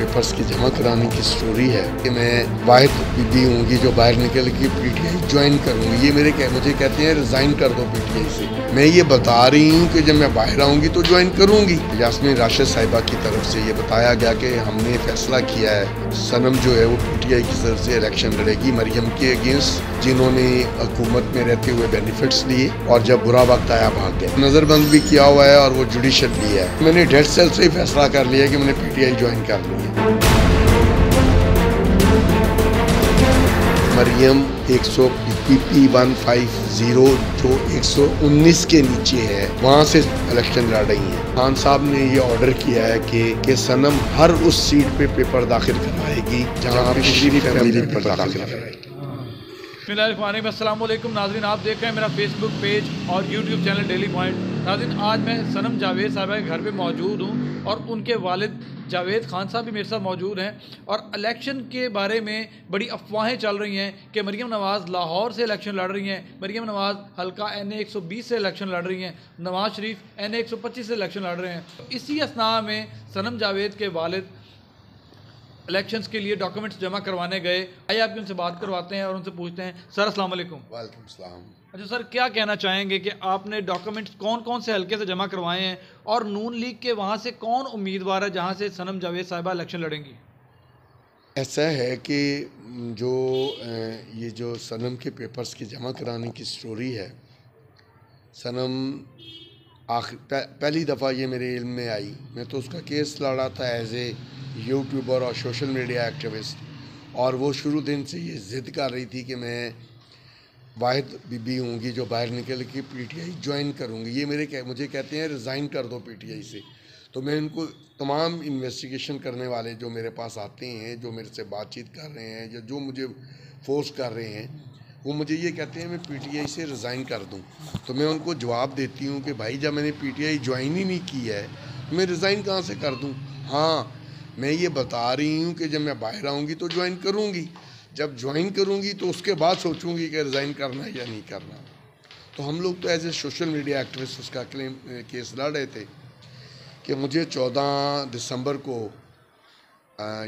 Papers की जमा कराने की स्टोरी है कि मैं वाहिद बीबी होंगी जो बाहर निकल के पीटीआई ज्वाइन करूंगी। ये मुझे कहते हैं रिजाइन कर दो पीटीआई से। मैं ये बता रही हूँ कि जब मैं बाहर आऊंगी तो ज्वाइन करूंगी। यास्मीन राशिद साहिबा की तरफ से ये बताया गया कि हमने फैसला किया है सनम जो है वो पीटीआई की तरफ से इलेक्शन लड़ेगी मरियम के अगेंस्ट, जिन्होंने हुकूमत में रहते हुए बेनिफिट्स लिए और जब बुरा वक्त आया भाग गए। नजरबंद भी किया हुआ है और वो जुडिशल भी है। मैंने डेढ़ साल से ही फैसला कर लिया कि मैंने पीटीआई ज्वाइन कर ली है। मरियम 100 PP 150 जो 119 के नीचे है वहाँ से इलेक्शन लड़ रही हैं। खान साहब ने ये ऑर्डर किया है कि सनम हर उस सीट पे पेपर दाखिल करवाएगी जहाँ पे शरीफ फैमिली पेपर दाखिल कराएगी। अस्सलाम वालेकुम नाज़रीन, आप देख रहे हैं मेरा फेसबुक पेज और यूट्यूब चैनल डेली पॉइंट। नाज़रीन, आज मैं सनम जावेद साहबा के घर पे मौजूद हूँ और उनके वालिद जावेद खान साहब भी मेरे साथ मौजूद हैं और इलेक्शन के बारे में बड़ी अफवाहें चल रही हैं कि मरियम नवाज़ लाहौर से इलेक्शन लड़ रही हैं, मरियम नवाज़ हल्का NA 120 से इलेक्शन लड़ रही हैं, नवाज़ शरीफ NA 125 से इलेक्शन लड़ रहे हैं। इसी असना में सनम जावेद के वालिद इलेक्शंस के लिए डॉक्यूमेंट्स जमा करवाने गए। आइए आपकी उनसे बात करवाते हैं और उनसे पूछते हैं। सर अस्सलाम वालेकुम। वालेकुम सलाम। अच्छा सर, क्या कहना चाहेंगे कि आपने डॉक्यूमेंट्स कौन कौन से हल्के से जमा करवाए हैं और नून लीग के वहाँ से कौन उम्मीदवार है जहाँ से सनम जावेद साहिबा इलेक्शन लड़ेंगी? ऐसा है कि ये जो सनम के पेपर्स की जमा कराने की स्टोरी है, सनम पहली दफ़ा ये मेरे इल्म में आई। मैं तो उसका केस लड़ा था एज ए यूट्यूबर और सोशल मीडिया एक्टिविस्ट, और वो शुरू दिन से ये ज़िद कर रही थी कि मैं वाहिद बीबी होंगी जो बाहर निकल के पीटीआई ज्वाइन करूँगी। ये मुझे कहते हैं रिज़ाइन कर दो पीटीआई से। तो मैं इनको तमाम इन्वेस्टिगेशन करने वाले जो मेरे पास आते हैं, जो मेरे से बातचीत कर रहे हैं या जो मुझे फोर्स कर रहे हैं, वो मुझे ये कहते हैं मैं पीटीआई से रिज़ाइन कर दूं। तो मैं उनको जवाब देती हूँ कि भाई जब मैंने पीटीआई ज्वाइन ही नहीं की है तो मैं रिज़ाइन कहाँ से कर दूं। हाँ, मैं ये बता रही हूँ कि जब मैं बाहर आऊँगी तो ज्वाइन करूँगी। जब ज्वाइन करूँगी तो उसके बाद सोचूंगी कि रिज़ाइन करना है या नहीं करना। तो हम लोग तो as a social media activist उसका केस लड़ रहे थे कि मुझे 14 दिसंबर को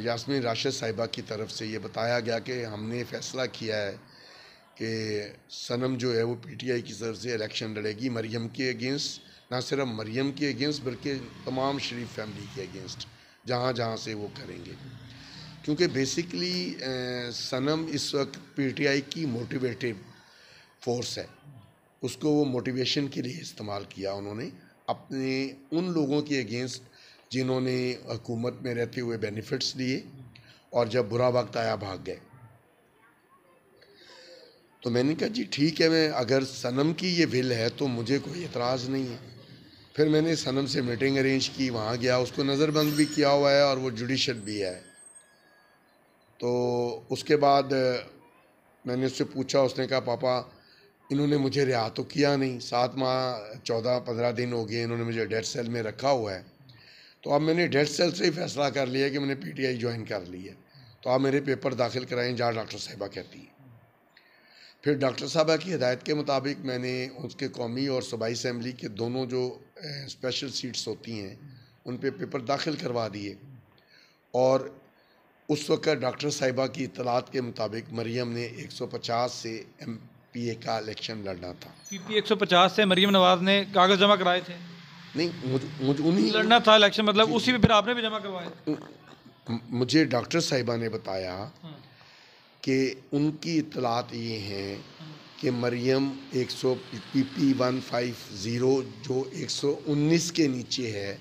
यास्मीन राशिद साहिबा की तरफ से ये बताया गया कि हमने फ़ैसला किया है कि सनम जो है वो पीटीआई की तरफ से इलेक्शन लड़ेगी मरियम के अगेंस्ट, ना सिर्फ मरियम के अगेंस्ट बल्कि तमाम शरीफ फैमिली के अगेंस्ट, जहाँ जहाँ से वो करेंगे। क्योंकि बेसिकली सनम इस वक्त पीटीआई की मोटिवेटिव फोर्स है। उसको वो मोटिवेशन के लिए इस्तेमाल किया उन्होंने अपने उन लोगों के अगेंस्ट जिन्होंने हुकूमत में रहते हुए बेनिफिट्स लिए और जब बुरा वक्त आया भाग गए। तो मैंने कहा जी ठीक है, मैं अगर सनम की ये विल है तो मुझे कोई एतराज़ नहीं है। फिर मैंने सनम से मीटिंग अरेंज की, वहाँ गया, उसको नज़रबंद भी किया हुआ है और वो जुडिशल भी है। तो उसके बाद मैंने उससे पूछा, उसने कहा पापा इन्होंने मुझे रिहा तो किया नहीं, 7 माह 14-15 दिन हो गए इन्होंने मुझे डेथ सेल में रखा हुआ है। तो अब मैंने डेथ सेल से ही फैसला कर लिया कि मैंने पीटीआई ज्वाइन कर ली है। तो आप मेरे पेपर दाखिल कराएं जहाँ डॉक्टर साहिबा कहती हैं। फिर डॉक्टर साहिबा की हिदायत के मुताबिक मैंने उसके कौमी और सूबाई असम्बली के दोनों जो स्पेशल सीट्स होती हैं उन पे पेपर दाखिल करवा दिए। और उस वक्त डॉक्टर साहिबा की इतलात के मुताबिक मरियम ने 150 से MPA का इलेक्शन लड़ना था। PP 150 से मरियम नवाज ने कागज़ जमा कराए थे? नहीं, मुझे उन्हीं लड़ना था इलेक्शन, मतलब उसी में फिर आपने भी जमा करवाए? मुझे डॉक्टर साहिबा ने बताया कि उनकी इतलात ये हैं कि मरियम 100 PP 150 जो 119 के नीचे है,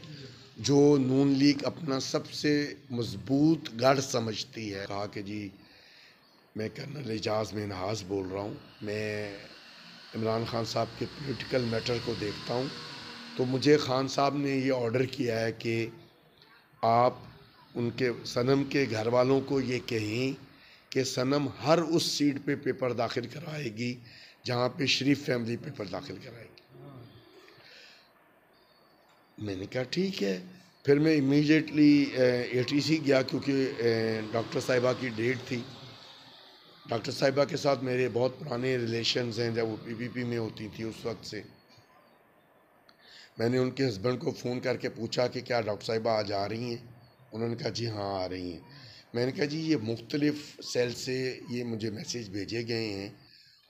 जो नून लीग अपना सबसे मजबूत गढ़ समझती है। कहा कि जी मैं कर्नल एजाज में नहाज बोल रहा हूँ, मैं इमरान खान साहब के पॉलिटिकल मैटर को देखता हूँ। तो मुझे खान साहब ने ये ऑर्डर किया है कि आप उनके सनम के घर वालों को ये कहें कि सनम हर उस सीट पे पेपर दाखिल कराएगी जहाँ पे शरीफ फैमिली पेपर दाखिल कराएगी। मैंने कहा ठीक है। फिर मैं इमीडिएटली ATC गया क्योंकि डॉक्टर साहिबा की डेट थी। डॉक्टर साहिबा के साथ मेरे बहुत पुराने रिलेशंस हैं, जब वो PPP में होती थी उस वक्त से। मैंने उनके हस्बैंड को फ़ोन करके पूछा कि क्या डॉक्टर साहिबा आज आ रही हैं। उन्होंने कहा जी हाँ आ रही हैं। मैंने कहा जी ये मुख्तलिफ़ सेल से ये मुझे मैसेज भेजे गए हैं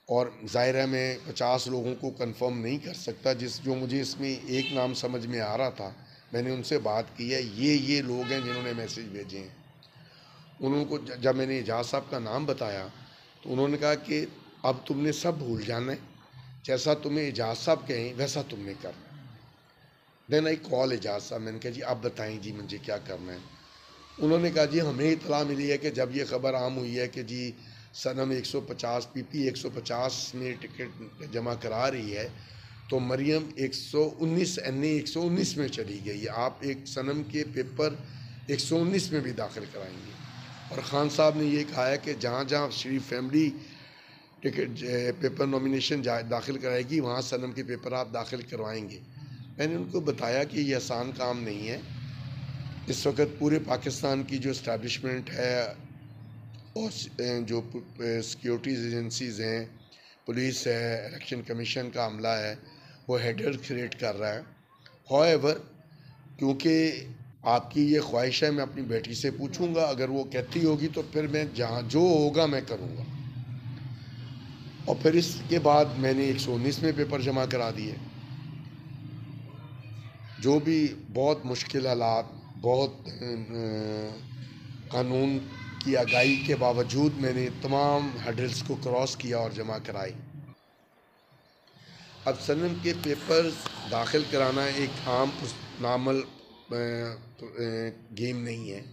और ज़ाहिर है मैं 50 लोगों को कंफर्म नहीं कर सकता, जो मुझे इसमें एक नाम समझ में आ रहा था, मैंने उनसे बात की है, ये लोग हैं जिन्होंने मैसेज भेजे हैं। उनको जब मैंने एजाज साहब का नाम बताया तो उन्होंने कहा कि अब तुमने सब भूल जाना है, जैसा तुम्हें एजाज साहब कहें वैसा तुमने करना है। देन आई कॉल एजाज साहब, मैंने कहा जी आप बताएं जी मुझे क्या करना है। उन्होंने कहा जी हमें इतला मिली है कि जब ये ख़बर आम हुई है कि जी सनम 150 PP 150 में टिकट जमा करा रही है, तो मरियम 119 NA 119 में चली गई है, आप एक सनम के पेपर 119 में भी दाखिल कराएंगे। और ख़ान साहब ने ये कहा है कि जहाँ जहाँ शरीफ फैमिली टिकट पेपर नॉमिनेशन दाखिल कराएगी वहाँ सनम के पेपर आप दाखिल करवाएंगे। मैंने उनको बताया कि ये आसान काम नहीं है। इस वक्त पूरे पाकिस्तान की जो इस्टेब्लिशमेंट है और जो सिक्योरिटीज़ एजेंसीज़ हैं, पुलिस है, इलेक्शन कमीशन का अमला है, वो हेडर क्रिएट कर रहा है। हाउएवर क्योंकि आपकी ये ख्वाहिश है, मैं अपनी बेटी से पूछूंगा, अगर वो कहती होगी तो फिर मैं जहाँ जो होगा मैं करूँगा। और फिर इसके बाद मैंने 119 में पेपर जमा करा दिए। जो भी बहुत मुश्किल हालात, बहुत कानून की आगाही के बावजूद मैंने तमाम हर्डल्स को क्रॉस किया और जमा कराई। अब सनम के पेपर्स दाखिल कराना एक आम नार्मल गेम नहीं है।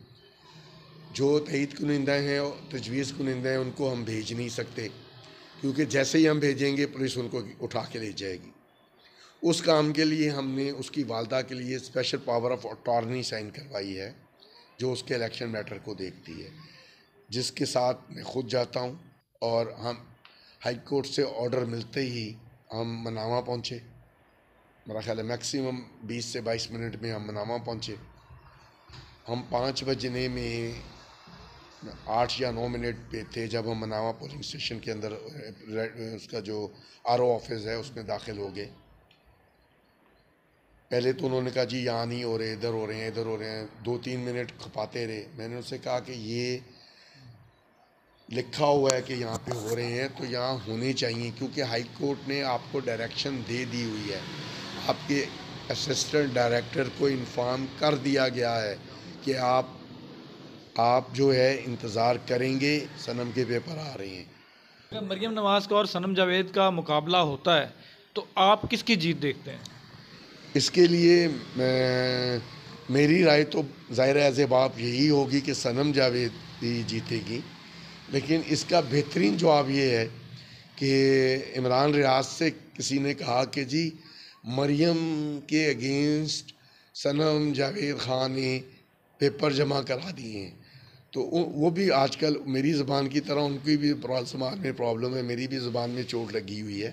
जो तईद कुनिंदा हैं और तजवीज़ कुनिंदा हैं उनको हम भेज नहीं सकते, क्योंकि जैसे ही हम भेजेंगे पुलिस उनको उठा के ले जाएगी। उस काम के लिए हमने उसकी वालदा के लिए special power of attorney sign करवाई है, जो उसके इलेक्शन मैटर को देखती है, जिसके साथ मैं खुद जाता हूँ। और हम हाई कोर्ट से ऑर्डर मिलते ही हम मनामा पहुँचे। मेरा ख्याल है मैक्सिमम 20 से 22 मिनट में हम मनामा पहुँचे। हम 5 बजने में 8 या 9 मिनट पे थे जब हम मनामा पोलिंग स्टेशन के अंदर उसका जो RO ऑफिस है उसमें दाखिल हो गए। पहले तो उन्होंने कहा जी यहाँ नहीं हो रहे, इधर हो रहे हैं, इधर हो रहे हैं। 2-3 मिनट खपाते रहे। मैंने उनसे कहा कि ये लिखा हुआ है कि यहाँ पे हो रहे हैं तो यहाँ होने चाहिए, क्योंकि हाई कोर्ट ने आपको डायरेक्शन दे दी हुई है, आपके असिस्टेंट डायरेक्टर को इन्फॉर्म कर दिया गया है कि आप जो है इंतज़ार करेंगे, सनम के पेपर आ रहे हैं। अगर मरियम नवाज़ का और सनम जावेद का मुकाबला होता है तो आप किसकी जीत देखते हैं? इसके लिए मेरी राय तो ज़ाहिर एज़ ए बाप यही होगी कि सनम जावेद ही जीतेगी, लेकिन इसका बेहतरीन जवाब ये है कि इमरान रियाज से किसी ने कहा कि जी मरियम के अगेंस्ट सनम जावेद ख़ान ने पेपर जमा करा दिए हैं। तो वो भी आजकल मेरी ज़बान की तरह उनकी भी समाज में प्रॉब्लम है, मेरी भी ज़बान में चोट लगी हुई है।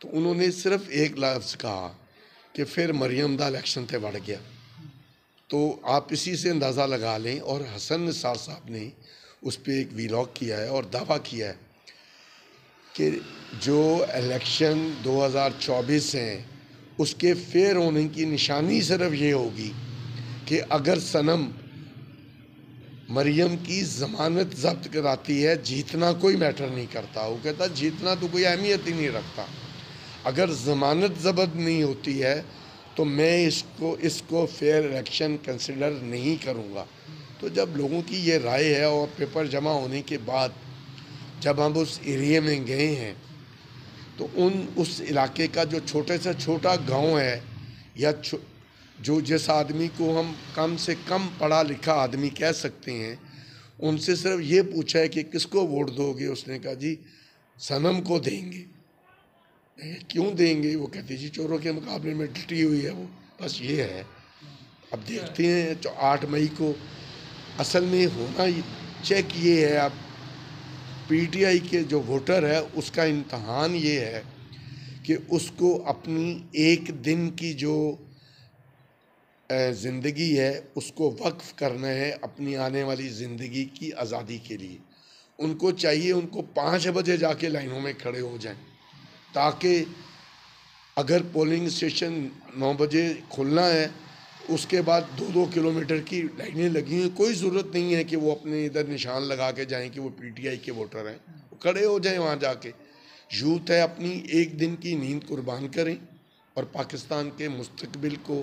तो उन्होंने सिर्फ एक लफ्ज़ कहा कि फिर मरियम दा इलेक्शन ते बढ़ गया। तो आप इसी से अंदाज़ा लगा लें। और हसन निसार साहब ने उस पर एक वीलॉग किया है और दावा किया है कि जो इलेक्शन 2024 हैं उसके फेयर होने की निशानी सिर्फ ये होगी कि अगर सनम मरियम की ज़मानत जब्त कराती है, जीतना कोई मैटर नहीं करता। वो कहता जीतना तो कोई अहमियत ही नहीं रखता, अगर ज़मानत जब्त नहीं होती है तो मैं इसको फेयर इलेक्शन कंसिडर नहीं करूँगा। तो जब लोगों की ये राय है और पेपर जमा होने के बाद जब हम उस एरिया में गए हैं तो उस इलाके का जो छोटे से छोटा गांव है या जो जिस आदमी को हम कम से कम पढ़ा लिखा आदमी कह सकते हैं, उनसे सिर्फ ये पूछा है कि किसको वोट दोगे। उसने कहा जी सनम को देंगे। क्यों देंगे? वो कहती जी चोरों के मुकाबले में डटी हुई है वो, बस ये है। अब देखते हैं 8 मई को असल में होना चेक ये है। अब PTI के जो वोटर है उसका इम्तहान ये है कि उसको अपनी एक दिन की जो ज़िंदगी है उसको वक्फ करना है अपनी आने वाली ज़िंदगी की आज़ादी के लिए। उनको चाहिए उनको 5 बजे जाके लाइनों में खड़े हो जाएं, ताकि अगर पोलिंग स्टेशन 9 बजे खुलना है उसके बाद 2-2 किलोमीटर की लाइनें लगी हुई। कोई ज़रूरत नहीं है कि वो अपने इधर निशान लगा के जाएं कि वो पीटीआई के वोटर हैं, वो खड़े हो जाएं वहाँ जाके। यूथ है, अपनी एक दिन की नींद कुर्बान करें और पाकिस्तान के मुस्तकबिल को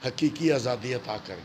हकीकी आज़ादी अता करें।